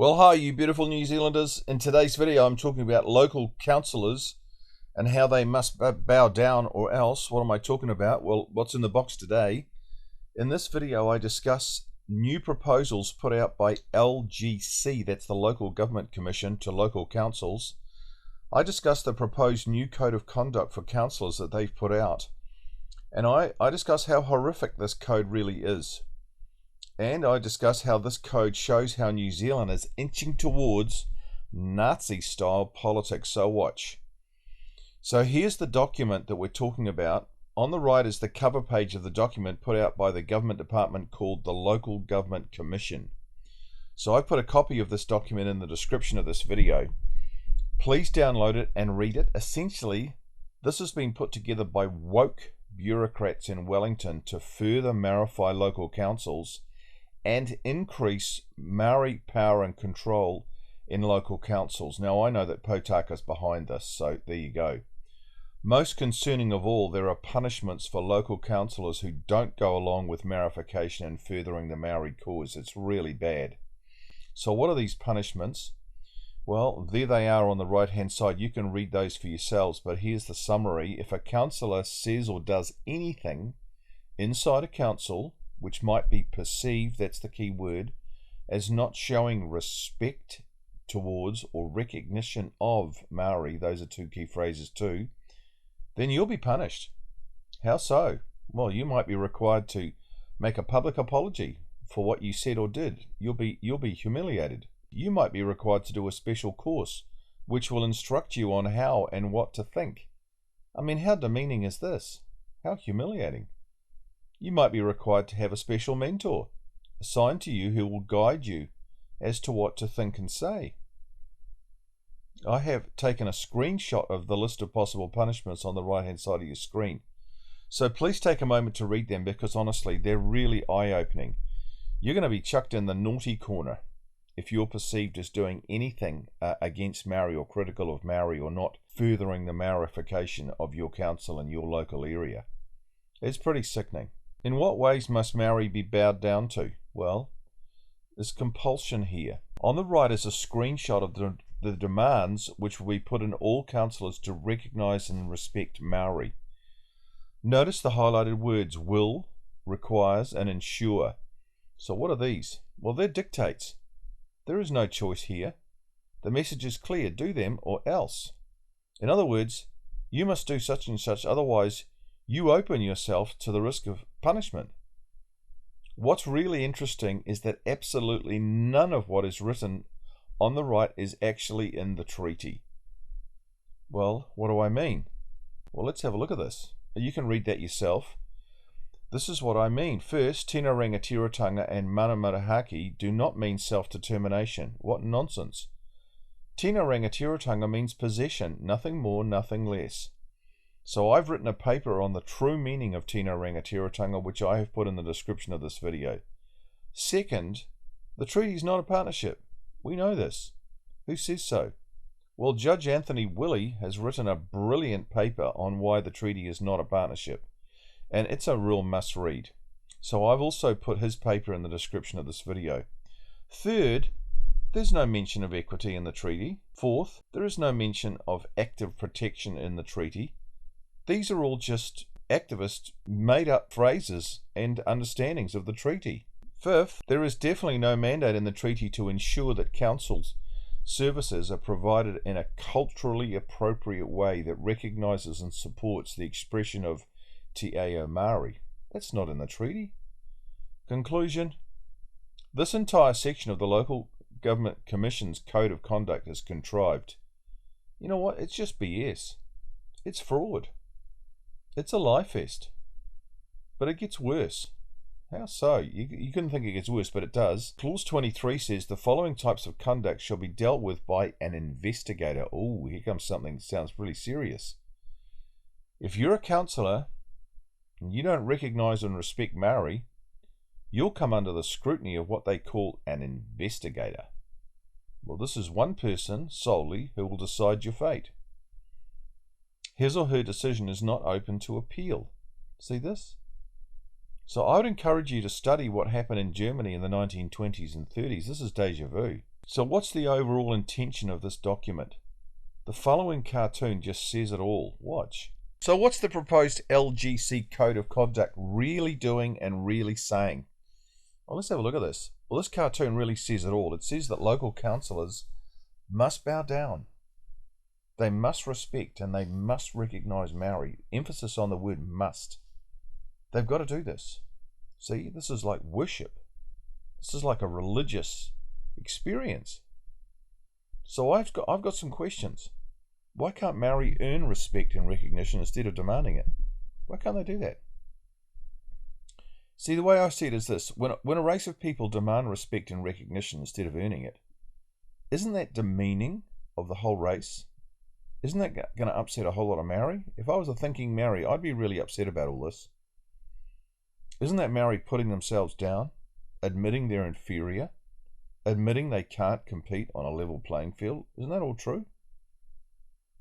Well, hi, you beautiful New Zealanders. In today's video, I'm talking about local councillors and how they must bow down or else. What am I talking about? Well, what's in the box today? In this video, I discuss new proposals put out by LGC, that's the Local Government Commission, to local councils. I discuss the proposed new code of conduct for councillors that they've put out. And I discuss how horrific this code really is. And I discuss how this code shows how New Zealand is inching towards Nazi-style politics, so watch. So here's the document that we're talking about. On the right is the cover page of the document put out by the government department called the Local Government Commission. So I put a copy of this document in the description of this video. Please download it and read it. Essentially, this has been put together by woke bureaucrats in Wellington to further Maorify local councils and increase Maori power and control in local councils. Now, I know that POTAKA is behind this, so there you go. Most concerning of all, there are punishments for local councillors who don't go along with Maorification and furthering the Maori cause. It's really bad. So what are these punishments? Well, there they are on the right-hand side. You can read those for yourselves, but here's the summary. If a councillor says or does anything inside a council which might be perceived, that's the key word, as not showing respect towards or recognition of Maori, those are two key phrases too, then you'll be punished. How so? Well, you might be required to make a public apology for what you said or did. You'll be humiliated. You might be required to do a special course which will instruct you on how and what to think. I mean, how demeaning is this? How humiliating. You might be required to have a special mentor assigned to you who will guide you as to what to think and say. I have taken a screenshot of the list of possible punishments on the right hand side of your screen. So please take a moment to read them, because honestly they're really eye-opening. You're going to be chucked in the naughty corner if you're perceived as doing anything against Maori or critical of Maori or not furthering the Maorification of your council in your local area. It's pretty sickening. In what ways must Maori be bowed down to? Well, there's compulsion here. On the right is a screenshot of the demands which will be put in all councillors to recognise and respect Maori. Notice the highlighted words will, requires and ensure. So what are these? Well, they're dictates. There is no choice here. The message is clear. Do them or else. In other words, you must do such and such, otherwise you open yourself to the risk of punishment. What's really interesting is that absolutely none of what is written on the right is actually in the treaty. Well, what do I mean? Well, let's have a look at this. You can read that yourself. This is what I mean. First, TINO RANGATIRATANGA and Mana Marahaki do not mean self-determination. What nonsense. TINO RANGATIRATANGA means possession, nothing more, nothing less. So I've written a paper on the true meaning of TINO RANGATIRATANGA, which I have put in the description of this video. Second, the treaty is not a partnership. We know this. Who says so? Well, Judge Anthony WILLY has written a brilliant paper on why the treaty is not a partnership, and it's a real must-read. So I've also put his paper in the description of this video. Third, there's no mention of equity in the treaty. Fourth, there is no mention of active protection in the treaty. These are all just activist made-up phrases and understandings of the treaty. Fifth, there is definitely no mandate in the treaty to ensure that councils' services are provided in a culturally appropriate way that recognises and supports the expression of Te Ao Maori. That's not in the treaty. Conclusion, this entire section of the Local Government Commission's Code of Conduct is contrived. You know what? It's just BS. It's fraud. It's a lie fest. But it gets worse. How so? You couldn't think it gets worse, but it does. Clause 23 says the following types of conduct shall be dealt with by an investigator. Oh, here comes something that sounds really serious. If you're a councillor and you don't recognise and respect Maori, you'll come under the scrutiny of what they call an investigator. Well, this is one person solely who will decide your fate. His or her decision is not open to appeal. See this? So I would encourage you to study what happened in Germany in the 1920s and 30s. This is deja vu. So what's the overall intention of this document? The following cartoon just says it all. Watch. So what's the proposed LGC Code of Conduct really doing and really saying? Well, let's have a look at this. Well, this cartoon really says it all. It says that local councillors must bow down. They must respect and they must recognise Maori. Emphasis on the word must. They've got to do this. See, this is like worship. This is like a religious experience. So I've got some questions. Why can't Maori earn respect and recognition instead of demanding it? Why can't they do that? See, the way I see it is this. When a race of people demand respect and recognition instead of earning it, isn't that demeaning of the whole race? Isn't that going to upset a whole lot of Maori? If I was a thinking Maori, I'd be really upset about all this. Isn't that Maori putting themselves down, admitting they're inferior, admitting they can't compete on a level playing field? Isn't that all true?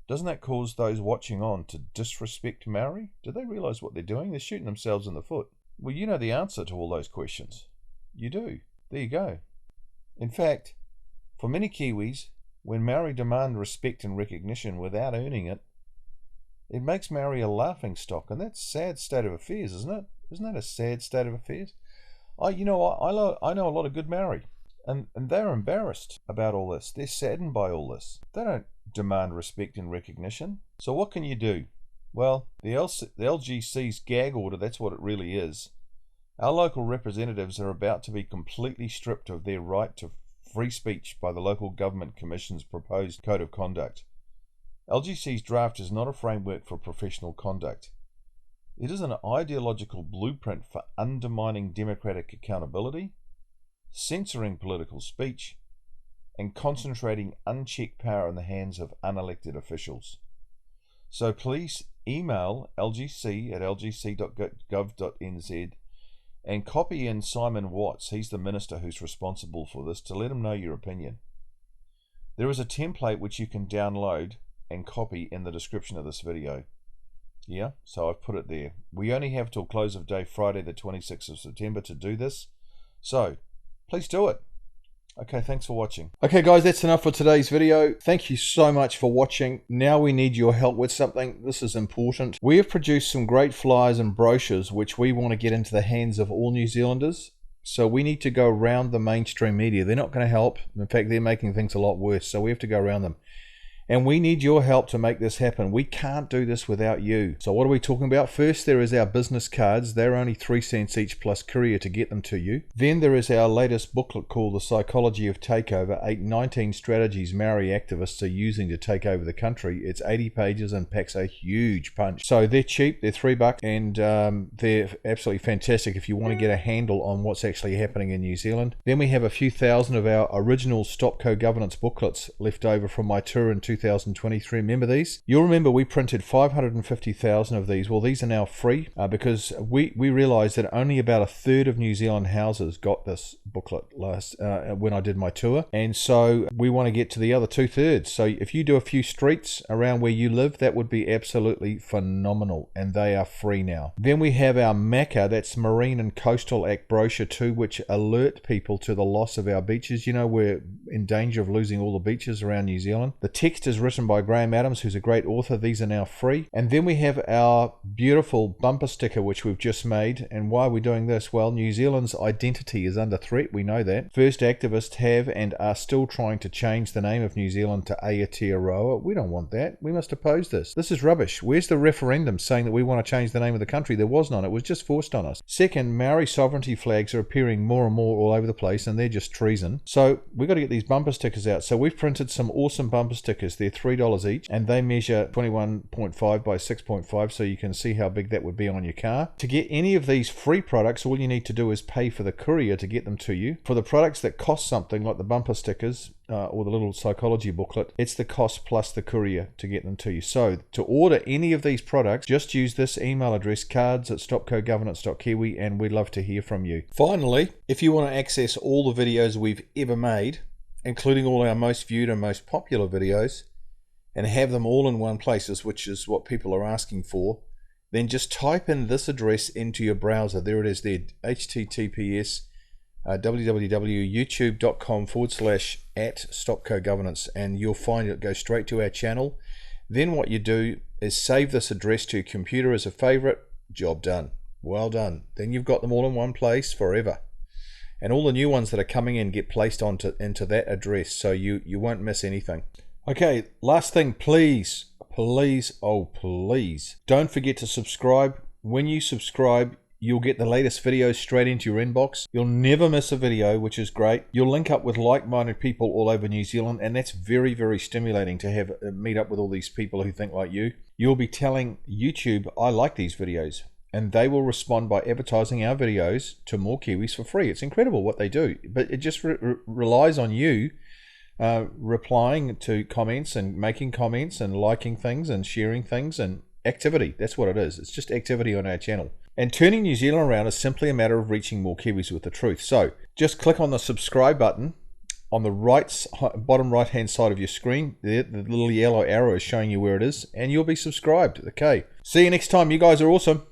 Doesn't that cause those watching on to disrespect Maori? Do they realise what they're doing? They're shooting themselves in the foot. Well, you know the answer to all those questions. You do. There you go. In fact, for many Kiwis, when Maori demand respect and recognition without earning it, it makes Maori a laughing stock, and that's a sad state of affairs, isn't it? Isn't that a sad state of affairs? I know a lot of good Maori, and they're embarrassed about all this. They're saddened by all this. They don't demand respect and recognition. So what can you do? Well, the LGC's gag order, that's what it really is. Our local representatives are about to be completely stripped of their right to free speech by the Local Government Commission's proposed Code of Conduct. LGC's draft is not a framework for professional conduct. It is an ideological blueprint for undermining democratic accountability, censoring political speech, and concentrating unchecked power in the hands of unelected officials. So please email lgc@lgc.gov.nz and copy in Simon Watts, he's the minister who's responsible for this, to let him know your opinion. There is a template which you can download and copy in the description of this video. Yeah, so I've put it there. We only have till close of day Friday the 26th of September to do this, so please do it. Okay, thanks for watching. Okay guys, that's enough for today's video. Thank you so much for watching. Now we need your help with something. This is important. We have produced some great flyers and brochures which we want to get into the hands of all New Zealanders. So we need to go around the mainstream media. They're not going to help. In fact, they're making things a lot worse. So we have to go around them. And we need your help to make this happen. We can't do this without you. So what are we talking about? First, there is our business cards. They're only 3 cents each plus courier to get them to you. Then there is our latest booklet called The Psychology of Takeover, 19 strategies Maori activists are using to take over the country. It's 80 pages and packs a huge punch. So they're cheap, they're $3, and they're absolutely fantastic if you want to get a handle on what's actually happening in New Zealand. Then we have a few thousand of our original Stop Co-Governance booklets left over from my tour in 2023. Remember these? You'll remember we printed 550,000 of these. Well, these are now free because we realized that only about a third of New Zealand houses got this booklet last when I did my tour, and so we want to get to the other 2/3. So if you do a few streets around where you live, that would be absolutely phenomenal, and they are free now. Then we have our MACA, that's Marine and Coastal Act brochure 2, which alert people to the loss of our beaches. You know, we're in danger of losing all the beaches around New Zealand. The text is written by Graham Adams, who's a great author. These are now free. And then we have our beautiful bumper sticker, which we've just made. And why are we doing this? Well, New Zealand's identity is under threat. We know that. First activists have and are still trying to change the name of New Zealand to Aotearoa. We don't want that. We must oppose this. This is rubbish. Where's the referendum saying that we want to change the name of the country? There was none. It was just forced on us. Second, Maori sovereignty flags are appearing more and more all over the place, and they're just treason. So we've got to get these bumper stickers out. So we've printed some awesome bumper stickers. They're $3 each, and they measure 21.5 by 6.5, so you can see how big that would be on your car. To get any of these free products, all you need to do is pay for the courier to get them to you. For the products that cost something, like the bumper stickers or the little psychology booklet, it's the cost plus the courier to get them to you. So to order any of these products, just use this email address, cards@stopcogovernance.kiwi, and we'd love to hear from you. Finally, if you want to access all the videos we've ever made, including all our most viewed and most popular videos, and have them all in one place, which is what people are asking for, then just type in this address into your browser. There it is there, https www.youtube.com/@stopcogovernance, and you'll find it goes straight to our channel. Then what you do is save this address to your computer as a favorite. Job done. Well done. Then you've got them all in one place forever. And all the new ones that are coming in get placed into that address, so you won't miss anything. Okay, last thing, please, oh please, don't forget to subscribe. When you subscribe, you'll get the latest videos straight into your inbox. You'll never miss a video, which is great. You'll link up with like-minded people all over New Zealand, and that's very, very stimulating to have meet up with all these people who think like you. You'll be telling YouTube, I like these videos, and they will respond by advertising our videos to more Kiwis for free. It's incredible what they do, but it just relies on you replying to comments and making comments and liking things and sharing things and activity. That's what it is. It's just activity on our channel. And turning New Zealand around is simply a matter of reaching more Kiwis with the truth. So just click on the subscribe button on the bottom right hand side of your screen. The little yellow arrow is showing you where it is, and you'll be subscribed. Okay, see you next time. You guys are awesome.